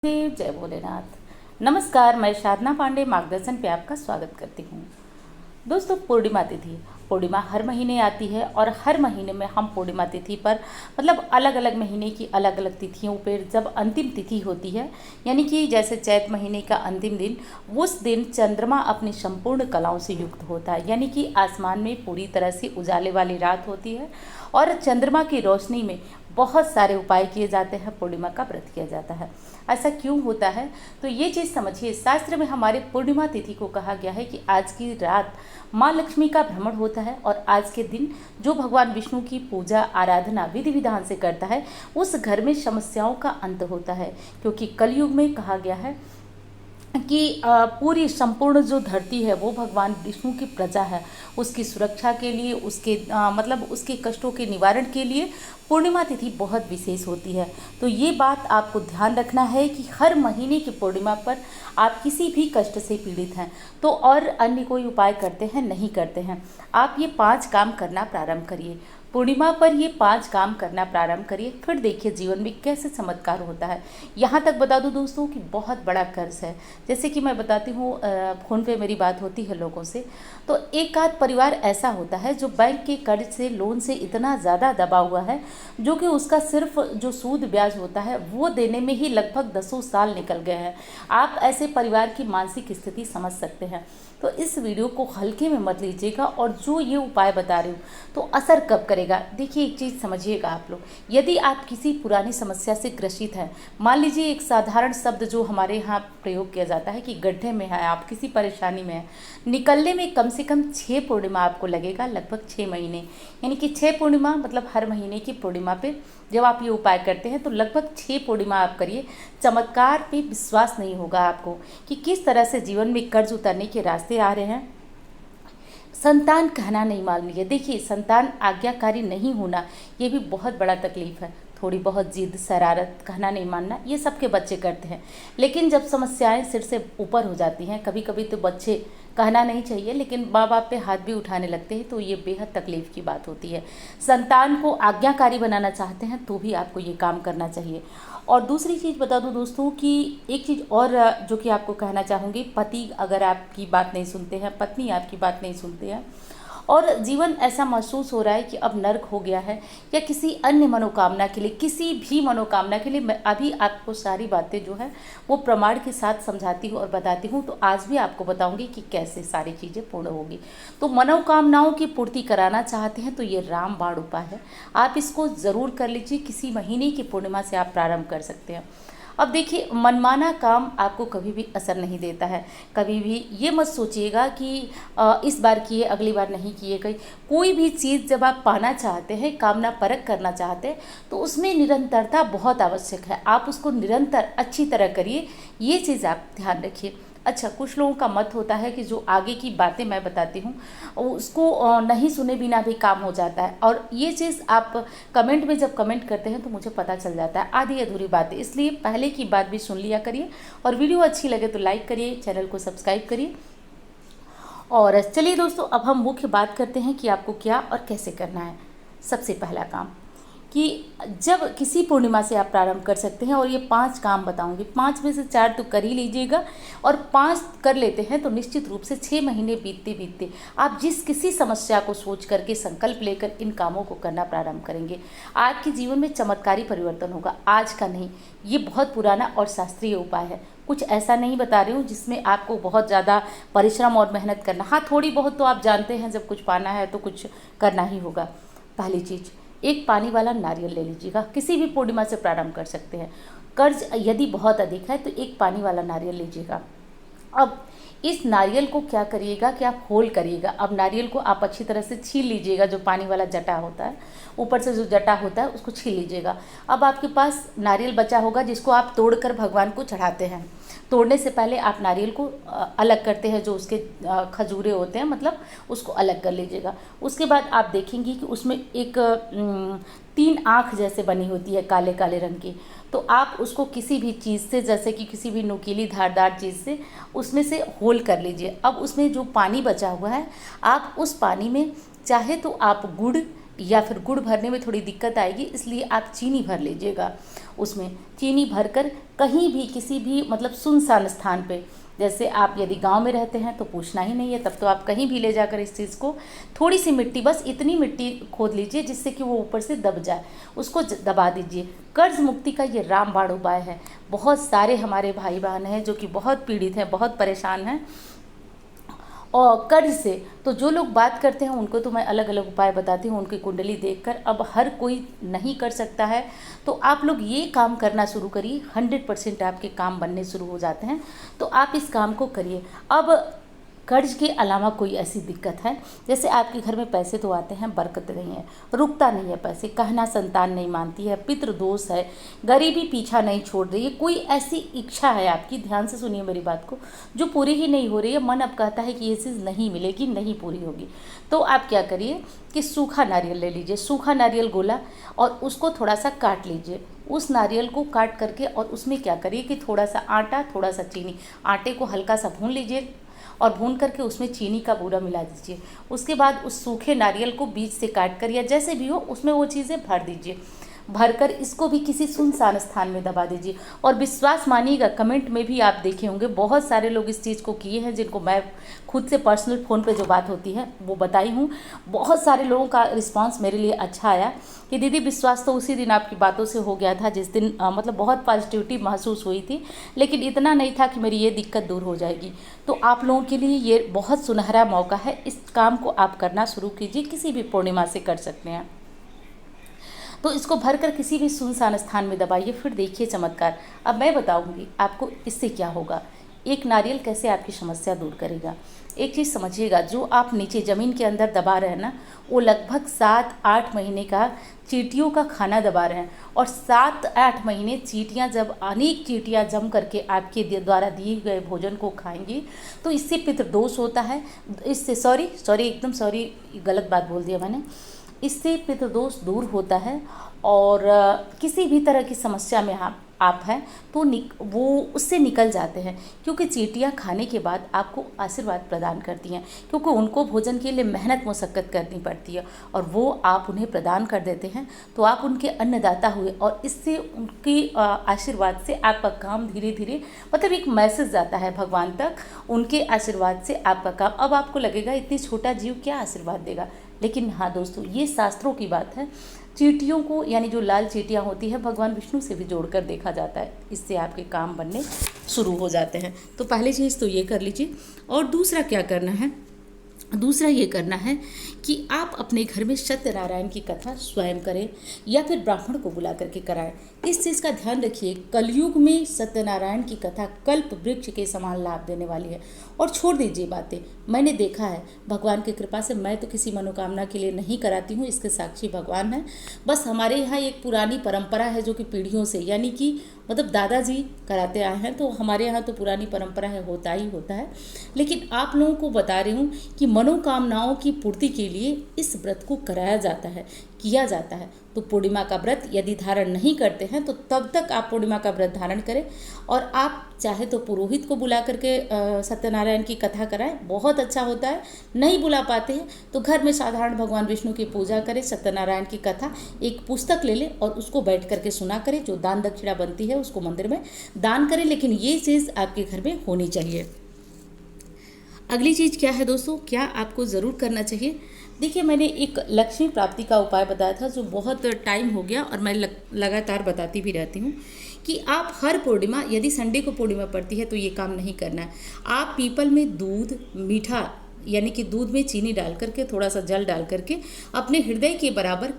देव जय भोलेनाथ। नमस्कार, मैं साधना पांडे मार्गदर्शन पे आपका स्वागत करती हूँ। दोस्तों, पूर्णिमा तिथि, पूर्णिमा हर महीने आती है और हर महीने में हम पूर्णिमा तिथि पर मतलब अलग अलग महीने की अलग अलग तिथियों पर जब अंतिम तिथि होती है, यानी कि जैसे चैत महीने का अंतिम दिन, उस दिन चंद्रमा अपनी संपूर्ण कलाओं से युक्त होता है, यानी कि आसमान में पूरी तरह से उजाले वाली रात होती है और चंद्रमा की रोशनी में बहुत सारे उपाय किए जाते हैं, पूर्णिमा का व्रत किया जाता है। ऐसा क्यों होता है? तो ये चीज़ समझिए, शास्त्र में हमारे पूर्णिमा तिथि को कहा गया है कि आज की रात माँ लक्ष्मी का भ्रमण होता है और आज के दिन जो भगवान विष्णु की पूजा आराधना विधि विधान से करता है, उस घर में समस्याओं का अंत होता है। क्योंकि कलयुग में कहा गया है कि पूरी संपूर्ण जो धरती है वो भगवान विष्णु की प्रजा है, उसकी सुरक्षा के लिए, उसके मतलब उसके कष्टों के निवारण के लिए पूर्णिमा तिथि बहुत विशेष होती है। तो ये बात आपको ध्यान रखना है कि हर महीने की पूर्णिमा पर आप किसी भी कष्ट से पीड़ित हैं तो और अन्य कोई उपाय करते हैं नहीं करते हैं, आप ये 5 काम करना प्रारंभ करिए। पूर्णिमा पर ये 5 काम करना प्रारंभ करिए, फिर देखिए जीवन में कैसे चमत्कार होता है। यहाँ तक बता दूँ दोस्तों कि बहुत बड़ा कर्ज है। जैसे कि मैं बताती हूँ, फ़ोन पे मेरी बात होती है लोगों से, तो एक आध परिवार ऐसा होता है जो बैंक के कर्ज से, लोन से इतना ज़्यादा दबा हुआ है, जो कि उसका सिर्फ जो सूद ब्याज होता है वो देने में ही लगभग 10 साल निकल गए हैं। आप ऐसे परिवार की मानसिक स्थिति समझ सकते हैं। तो इस वीडियो को हल्के में मत लीजिएगा, और जो ये उपाय बता रही हूँ तो असर कब करेगा, देखिए एक चीज़ समझिएगा आप लोग। यदि आप किसी पुरानी समस्या से ग्रसित हैं, मान लीजिए एक साधारण शब्द जो हमारे यहाँ प्रयोग किया जाता है कि गड्ढे में है, आप किसी परेशानी में हैं, निकलने में कम से कम 6 पूर्णिमा आपको लगेगा, लगभग 6 महीने, यानी कि 6 पूर्णिमा मतलब हर महीने की पूर्णिमा पे जब आप ये उपाय करते हैं तो लगभग 6 पूर्णिमा आप करिए। चमत्कार पे विश्वास नहीं होगा आपको कि किस तरह से जीवन में कर्ज उतरने के रास्ते आ रहे हैं। संतान कहना नहीं मान लिया। देखिए, संतान आज्ञाकारी नहीं होना ये भी बहुत बड़ा तकलीफ है। थोड़ी बहुत जिद, शरारत, कहना नहीं मानना, ये सबके बच्चे करते हैं, लेकिन जब समस्याएं सिर से ऊपर हो जाती हैं, कभी कभी तो बच्चे कहना नहीं चाहिए लेकिन माँ बाप पे हाथ भी उठाने लगते हैं, तो ये बेहद तकलीफ की बात होती है। संतान को आज्ञाकारी बनाना चाहते हैं तो भी आपको ये काम करना चाहिए। और दूसरी चीज़ बता दूं दोस्तों कि एक चीज़ और जो कि आपको कहना चाहूँगी, पति अगर आपकी बात नहीं सुनते हैं, पत्नी आपकी बात नहीं सुनते हैं और जीवन ऐसा महसूस हो रहा है कि अब नर्क हो गया है, या किसी अन्य मनोकामना के लिए, किसी भी मनोकामना के लिए, मैं अभी आपको सारी बातें जो है वो प्रमाण के साथ समझाती हूँ और बताती हूँ। तो आज भी आपको बताऊँगी कि कैसे सारी चीज़ें पूर्ण होगी। तो मनोकामनाओं की पूर्ति कराना चाहते हैं तो ये रामबाण उपाय है, आप इसको ज़रूर कर लीजिए। किसी महीने की पूर्णिमा से आप प्रारंभ कर सकते हैं। अब देखिए, मनमाना काम आपको कभी भी असर नहीं देता है। कभी भी ये मत सोचिएगा कि इस बार किए अगली बार नहीं किए गई। कोई भी चीज़ जब आप पाना चाहते हैं, कामना परक करना चाहते हैं, तो उसमें निरंतरता बहुत आवश्यक है। आप उसको निरंतर अच्छी तरह करिए, ये चीज़ आप ध्यान रखिए। अच्छा, कुछ लोगों का मत होता है कि जो आगे की बातें मैं बताती हूँ उसको नहीं सुने बिना भी काम हो जाता है, और ये चीज़ आप कमेंट में जब कमेंट करते हैं तो मुझे पता चल जाता है आधी अधूरी बातें, इसलिए पहले की बात भी सुन लिया करिए। और वीडियो अच्छी लगे तो लाइक करिए, चैनल को सब्सक्राइब करिए। और चलिए दोस्तों, अब हम मुख्य बात करते हैं कि आपको क्या और कैसे करना है। सबसे पहला काम कि जब किसी पूर्णिमा से आप प्रारंभ कर सकते हैं, और ये 5 काम बताऊंगी, 5 में से 4 तो कर ही लीजिएगा, और 5 कर लेते हैं तो निश्चित रूप से 6 महीने बीतते बीतते आप जिस किसी समस्या को सोच करके, संकल्प लेकर इन कामों को करना प्रारंभ करेंगे, आपके जीवन में चमत्कारी परिवर्तन होगा। आज का नहीं, ये बहुत पुराना और शास्त्रीय उपाय है। कुछ ऐसा नहीं बता रही हूँ जिसमें आपको बहुत ज़्यादा परिश्रम और मेहनत करना। हाँ, थोड़ी बहुत तो आप जानते हैं, जब कुछ पाना है तो कुछ करना ही होगा। पहली चीज़, एक पानी वाला नारियल ले लीजिएगा। किसी भी पूर्णिमा से प्रारंभ कर सकते हैं। कर्ज यदि बहुत अधिक है तो एक पानी वाला नारियल लीजिएगा। अब इस नारियल को क्या करिएगा कि आप होल करिएगा। अब नारियल को आप अच्छी तरह से छील लीजिएगा, जो पानी वाला जटा होता है, ऊपर से जो जटा होता है उसको छील लीजिएगा। अब आपके पास नारियल बचा होगा जिसको आप तोड़कर भगवान को चढ़ाते हैं। तोड़ने से पहले आप नारियल को अलग करते हैं, जो उसके खजूरे होते हैं, मतलब उसको अलग कर लीजिएगा। उसके बाद आप देखेंगे कि उसमें एक 3 आँख जैसे बनी होती है, काले काले रंग की। तो आप उसको किसी भी चीज़ से, जैसे कि किसी भी नुकीली धारदार चीज़ से उसमें से होल कर लीजिए। अब उसमें जो पानी बचा हुआ है, आप उस पानी में चाहे तो आप गुड़ या फिर गुड़ भरने में थोड़ी दिक्कत आएगी, इसलिए आप चीनी भर लीजिएगा। उसमें चीनी भरकर कहीं भी किसी भी मतलब सुनसान स्थान पे, जैसे आप यदि गांव में रहते हैं तो पूछना ही नहीं है, तब तो आप कहीं भी ले जाकर इस चीज़ को थोड़ी सी मिट्टी, बस इतनी मिट्टी खोद लीजिए जिससे कि वो ऊपर से दब जाए, उसको दबा दीजिए। कर्ज मुक्ति का ये रामबाण उपाय है। बहुत सारे हमारे भाई बहन हैं जो कि बहुत पीड़ित हैं, बहुत परेशान हैं और कर्ज से। तो जो लोग बात करते हैं उनको तो मैं अलग अलग उपाय बताती हूँ उनकी कुंडली देखकर। अब हर कोई नहीं कर सकता है, तो आप लोग ये काम करना शुरू करिए, 100% आपके काम बनने शुरू हो जाते हैं। तो आप इस काम को करिए। अब कर्ज के अलावा कोई ऐसी दिक्कत है, जैसे आपके घर में पैसे तो आते हैं, बरकत नहीं है, रुकता नहीं है पैसे, कहना संतान नहीं मानती है, पितृ दोष है, गरीबी पीछा नहीं छोड़ रही है, कोई ऐसी इच्छा है आपकी, ध्यान से सुनिए मेरी बात को, जो पूरी ही नहीं हो रही है, मन अब कहता है कि ये चीज़ नहीं मिलेगी, नहीं पूरी होगी। तो आप क्या करिए कि सूखा नारियल ले लीजिए, सूखा नारियल गोला, और उसको थोड़ा सा काट लीजिए। उस नारियल को काट करके और उसमें क्या करिए कि थोड़ा सा आटा, थोड़ा सा चीनी, आटे को हल्का सा भून लीजिए और भून करके उसमें चीनी का बूरा मिला दीजिए। उसके बाद उस सूखे नारियल को बीच से काट कर या जैसे भी हो उसमें वो चीज़ें भर दीजिए। भरकर इसको भी किसी सुनसान स्थान में दबा दीजिए। और विश्वास मानिएगा, कमेंट में भी आप देखे होंगे बहुत सारे लोग इस चीज़ को किए हैं, जिनको मैं खुद से पर्सनल फ़ोन पे जो बात होती है वो बताई हूँ। बहुत सारे लोगों का रिस्पांस मेरे लिए अच्छा आया कि दीदी विश्वास तो उसी दिन आपकी बातों से हो गया था जिस दिन मतलब बहुत पॉजिटिविटी महसूस हुई थी, लेकिन इतना नहीं था कि मेरी ये दिक्कत दूर हो जाएगी। तो आप लोगों के लिए ये बहुत सुनहरा मौका है, इस काम को आप करना शुरू कीजिए, किसी भी पूर्णिमा से कर सकते हैं। तो इसको भरकर किसी भी सुनसान स्थान में दबाइए, फिर देखिए चमत्कार। अब मैं बताऊंगी आपको इससे क्या होगा। एक नारियल कैसे आपकी समस्या दूर करेगा। एक चीज़ समझिएगा, जो आप नीचे ज़मीन के अंदर दबा रहे हैं ना, वो लगभग 7-8 महीने का चींटियों का खाना दबा रहे हैं। और 7-8 महीने चींटियाँ जब अनेक चींटियाँ जम करके आपके द्वारा दिए गए भोजन को खाएंगी, तो इससे पितृदोष होता है। इससे सॉरी एकदम सॉरी, गलत बात बोल दिया मैंने। इससे पितृदोष दूर होता है और किसी भी तरह की समस्या में आप हैं तो वो उससे निकल जाते हैं, क्योंकि चींटियाँ खाने के बाद आपको आशीर्वाद प्रदान करती हैं, क्योंकि उनको भोजन के लिए मेहनत मशक्क़त करनी पड़ती है और वो आप उन्हें प्रदान कर देते हैं, तो आप उनके अन्नदाता हुए। और इससे उनकी आशीर्वाद से आपका काम धीरे धीरे मतलब एक मैसेज जाता है भगवान तक, उनके आशीर्वाद से आपका काम। अब आपको लगेगा इतनी छोटा जीव क्या आशीर्वाद देगा, लेकिन हाँ दोस्तों, ये शास्त्रों की बात है। चींटियों को यानी जो लाल चींटियाँ होती है भगवान विष्णु से भी जोड़कर देखा जाता है, इससे आपके काम बनने शुरू हो जाते हैं। तो पहली चीज़ तो ये कर लीजिए। और दूसरा क्या करना है, दूसरा ये करना है कि आप अपने घर में सत्यनारायण की कथा स्वयं करें या फिर ब्राह्मण को बुला करके कराएं। इस चीज़ का ध्यान रखिए, कलयुग में सत्यनारायण की कथा कल्प वृक्ष के समान लाभ देने वाली है। और छोड़ दीजिए बातें, मैंने देखा है भगवान की कृपा से, मैं तो किसी मनोकामना के लिए नहीं कराती हूँ, इसके साक्षी भगवान है। बस हमारे यहाँ एक पुरानी परंपरा है जो कि पीढ़ियों से यानी कि मतलब दादाजी कराते आए हैं, तो हमारे यहाँ तो पुरानी परंपरा है, होता ही होता है। लेकिन आप लोगों को बता रही हूँ कि मनोकामनाओं की पूर्ति के लिए इस व्रत को कराया जाता है, किया जाता है। तो पूर्णिमा का व्रत यदि धारण नहीं करते हैं तो तब तक आप पूर्णिमा का व्रत धारण करें। और आप चाहे तो पुरोहित को बुला करके सत्यनारायण की कथा कराएं, बहुत अच्छा होता है। नहीं बुला पाते हैं तो घर में साधारण भगवान विष्णु की पूजा करें, सत्यनारायण की कथा एक पुस्तक ले लें और उसको बैठ करके सुना करें। जो दान दक्षिणा बनती है उसको मंदिर में दान करें, लेकिन ये चीज़ आपके घर में होनी चाहिए। अगली चीज़ क्या है दोस्तों, क्या आपको ज़रूर करना चाहिए। देखिए, मैंने एक लक्ष्मी प्राप्ति का उपाय बताया था जो बहुत टाइम हो गया और मैं लगातार बताती भी रहती हूँ कि आप हर पूर्णिमा, यदि संडे को पूर्णिमा पड़ती है तो ये काम नहीं करना है। आप पीपल में दूध मीठा यानी कि दूध में चीनी डाल करके थोड़ा सा जल डाल करके अपने हृदय के बराबर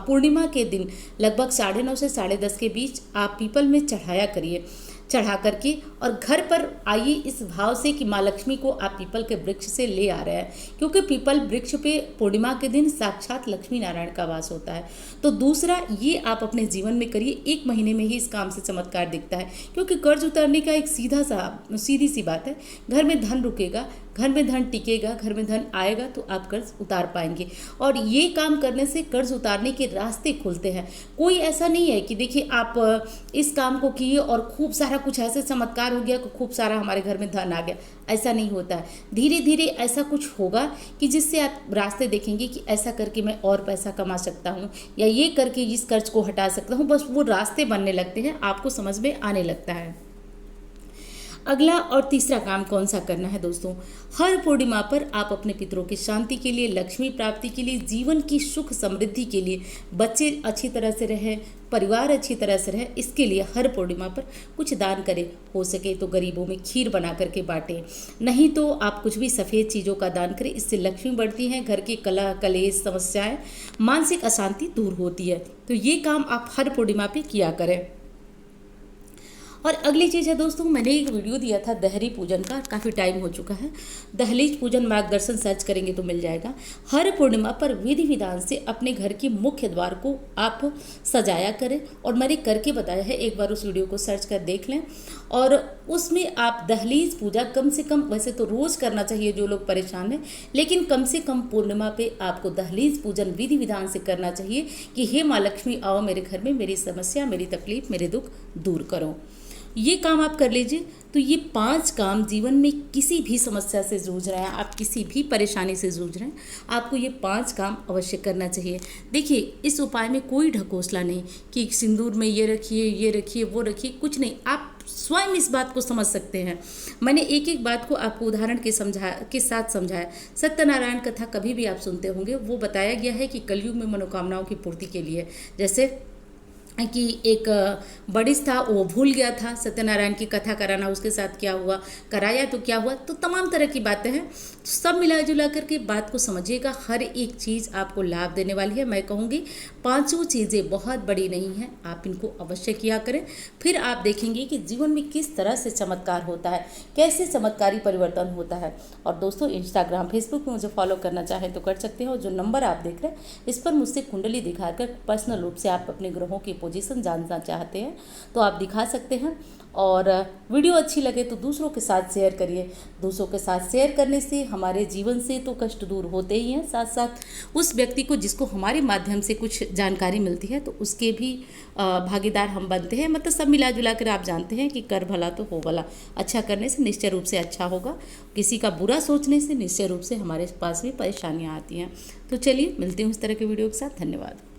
पूर्णिमा के दिन लगभग 9:30 से 10:30 के बीच आप पीपल में चढ़ाया करिए, चढ़ा करके और घर पर आइए इस भाव से कि माँ लक्ष्मी को आप पीपल के वृक्ष से ले आ रहे हैं, क्योंकि पीपल वृक्ष पे पूर्णिमा के दिन साक्षात लक्ष्मी नारायण का वास होता है। तो दूसरा ये आप अपने जीवन में करिए, 1 महीने में ही इस काम से चमत्कार दिखता है, क्योंकि कर्ज उतारने का एक सीधी सी बात है। घर में धन रुकेगा, घर में धन टिकेगा, घर में धन आएगा तो आप कर्ज उतार पाएंगे। और ये काम करने से कर्ज उतारने के रास्ते खुलते हैं। कोई ऐसा नहीं है कि देखिए आप इस काम को किए और खूब सारा कुछ ऐसे चमत्कार हो गया कि खूब सारा हमारे घर में धन आ गया, ऐसा नहीं होता है। धीरे धीरे ऐसा कुछ होगा कि जिससे आप रास्ते देखेंगे कि ऐसा करके मैं और पैसा कमा सकता हूँ, या ये करके इस कर्ज को हटा सकता हूँ। बस वो रास्ते बनने लगते हैं, आपको समझ में आने लगता है। अगला और तीसरा काम कौन सा करना है दोस्तों, हर पूर्णिमा पर आप अपने पितरों की शांति के लिए, लक्ष्मी प्राप्ति के लिए, जीवन की सुख समृद्धि के लिए, बच्चे अच्छी तरह से रहें, परिवार अच्छी तरह से रहे, इसके लिए हर पूर्णिमा पर कुछ दान करें। हो सके तो गरीबों में खीर बना करके बांटें, नहीं तो आप कुछ भी सफ़ेद चीज़ों का दान करें। इससे लक्ष्मी बढ़ती है, घर की कलह कलेश समस्याएं, मानसिक अशांति दूर होती है। तो ये काम आप हर पूर्णिमा पे किया करें। और अगली चीज़ है दोस्तों, मैंने एक वीडियो दिया था दहली पूजन का, काफ़ी टाइम हो चुका है। दहलीज पूजन मार्गदर्शन सर्च करेंगे तो मिल जाएगा। हर पूर्णिमा पर विधि विधान से अपने घर के मुख्य द्वार को आप सजाया करें, और मैंने करके बताया है, एक बार उस वीडियो को सर्च कर देख लें। और उसमें आप दहलीज पूजा कम से कम, वैसे तो रोज़ करना चाहिए जो लोग परेशान हैं, लेकिन कम से कम पूर्णिमा पे आपको दहलीज पूजन विधि विधान से करना चाहिए कि हे माँ लक्ष्मी आओ मेरे घर में, मेरी समस्या, मेरी तकलीफ, मेरे दुख दूर करो। ये काम आप कर लीजिए। तो ये 5 काम, जीवन में किसी भी समस्या से जूझ रहे हैं आप, किसी भी परेशानी से जूझ रहे हैं, आपको ये 5 काम अवश्य करना चाहिए। देखिए इस उपाय में कोई ढकोसला नहीं कि सिंदूर में ये रखिए वो रखिए, कुछ नहीं। आप स्वयं इस बात को समझ सकते हैं। मैंने एक एक बात को आपको उदाहरण के साथ समझाया। सत्यनारायण कथा कभी भी आप सुनते होंगे, वो बताया गया है कि कलयुग में मनोकामनाओं की पूर्ति के लिए, जैसे कि एक बड़िस था, वो भूल गया था सत्यनारायण की कथा कराना, उसके साथ क्या हुआ, कराया तो क्या हुआ। तो तमाम तरह की बातें हैं, सब मिला जुला करके बात को समझिएगा। हर एक चीज़ आपको लाभ देने वाली है। मैं कहूँगी 5 चीज़ें बहुत बड़ी नहीं हैं, आप इनको अवश्य किया करें। फिर आप देखेंगे कि जीवन में किस तरह से चमत्कार होता है, कैसे चमत्कारी परिवर्तन होता है। और दोस्तों इंस्टाग्राम फेसबुक में मुझे फॉलो करना चाहें तो कर सकते हो। जो नंबर आप देख रहे हैं इस पर मुझसे कुंडली दिखाकर पर्सनल रूप से आप अपने ग्रहों की पोजीशन जानना चाहते हैं तो आप दिखा सकते हैं। और वीडियो अच्छी लगे तो दूसरों के साथ शेयर करिए। दूसरों के साथ शेयर करने से हमारे जीवन से तो कष्ट दूर होते ही हैं, साथ साथ उस व्यक्ति को जिसको हमारे माध्यम से कुछ जानकारी मिलती है तो उसके भी भागीदार हम बनते हैं। मतलब सब मिला जुला कर आप जानते हैं कि कर भला तो हो भला। अच्छा करने से निश्चय रूप से अच्छा होगा, किसी का बुरा सोचने से निश्चय रूप से हमारे पास भी परेशानियाँ आती हैं। तो चलिए मिलते हैं उस तरह के वीडियो के साथ। धन्यवाद।